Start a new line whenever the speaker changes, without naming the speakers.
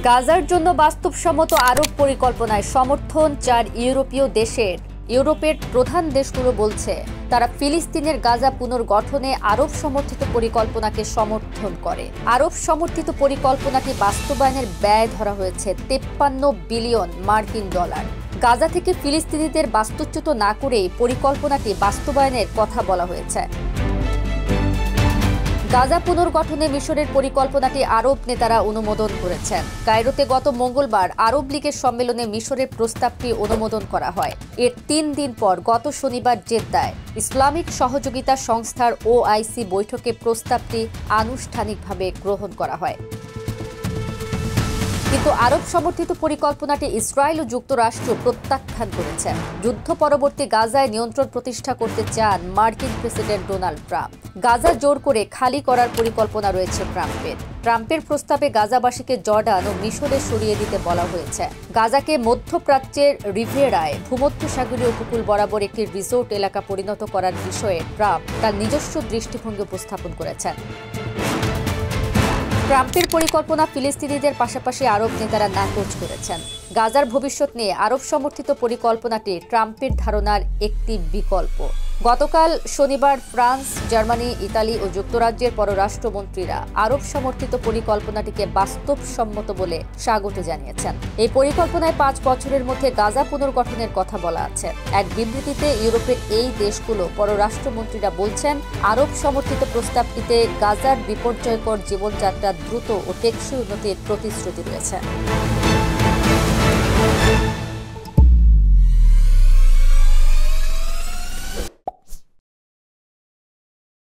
গাজার জন্য বাস্তবসম্মত আরব পরিকল্পনায় সমর্থন 4 ইউরোপীয় দেশের। ইউরোপের প্রধান দেশগুলো বলছে তারা ফিলিস্তিনের গাজা পুনর্গঠনে আরব সমর্থিত পরিকল্পনাকে সমর্থন করে। আরব সমর্থিত পরিকল্পনাটি বাস্তবায়নের ব্যয় ধরা হয়েছে 53 বিলিয়ন মার্কিন ডলার। গাজা থেকে ফিলিস্তিনিদের বাস্তুচ্যুত না করেই পরিকল্পনাটি বাস্তবায়নের কথা বলা হয়েছে। গাজা পুনর্গঠনে মিশরের পরিকল্পনাটি আরব নেতারা অনুমোদন করেছেন। কায়রোতে গত মঙ্গলবার আরব লীগের সম্মেলনে মিশরের প্রস্তাবটি অনুমোদন করা হয়। এর 3 দিন পর গত শনিবার জেদ্দায় ইসলামিক সহযোগিতা সংস্থার ওআইসি বৈঠকে প্রস্তাবটি আনুষ্ঠানিকভাবে গ্রহণ করা হয়। কিন্তু আরব সমর্থিত পরিকল্পনাটি ইসরায়েল ও যুক্তরাষ্ট্র প্রত্যাখ্যান করেছে। যুদ্ধ পরবর্তী গাজায় নিয়ন্ত্রণ প্রতিষ্ঠা করতে চান মার্কিন প্রেসিডেন্ট ডোনাল্ড ট্রাম্প। গাজা জোর করে খালি করার পরিকল্পনা রয়েছে ট্রাম্পের প্রস্তাবে গাজাবাসীকে জর্ডান ও মিশরে সরিয়ে দিতে বলা হয়েছে। গাজাকে মধ্যপ্রাচ্যের রিভিয়েরায় ভূমধ্যসাগরীয় উপকূল বরাবর একটি রিসোর্ট এলাকা পরিণত করার বিষয়ে ট্রাম্প তার নিজস্ব দৃষ্টিভঙ্গি উপস্থাপন করেছেন। ট্রাম্পের পরিকল্পনা ফিলিস্তিনিদের পাশাপাশি আরব নেতারা নাকচ করেছেন। গাজার ভবিষ্যৎ নিয়ে আরব সমর্থিত পরিকল্পনাটি ট্রাম্পের ধারণার একটি বিকল্প। গতকাল শনিবার ফ্রান্স, জার্মানি, ইতালি ও যুক্তরাজ্যের পররাষ্ট্রমন্ত্রীরা আরব সমর্থিত পরিকল্পনাটিকে বাস্তবসম্মত বলে স্বাগত জানিয়েছেন। এই পরিকল্পনায় 5 বছরের মধ্যে গাজা পুনর্গঠনের কথা বলা আছে। এক বিবৃতিতে ইউরোপের এই দেশগুলো পররাষ্ট্রমন্ত্রীরা বলছেন, আরব সমর্থিত প্রস্তাবটিতে গাজার বিপর্যয়কর জীবনযাত্রার দ্রুত ও টেকসই উন্নতির প্রতিশ্রুতি রয়েছে।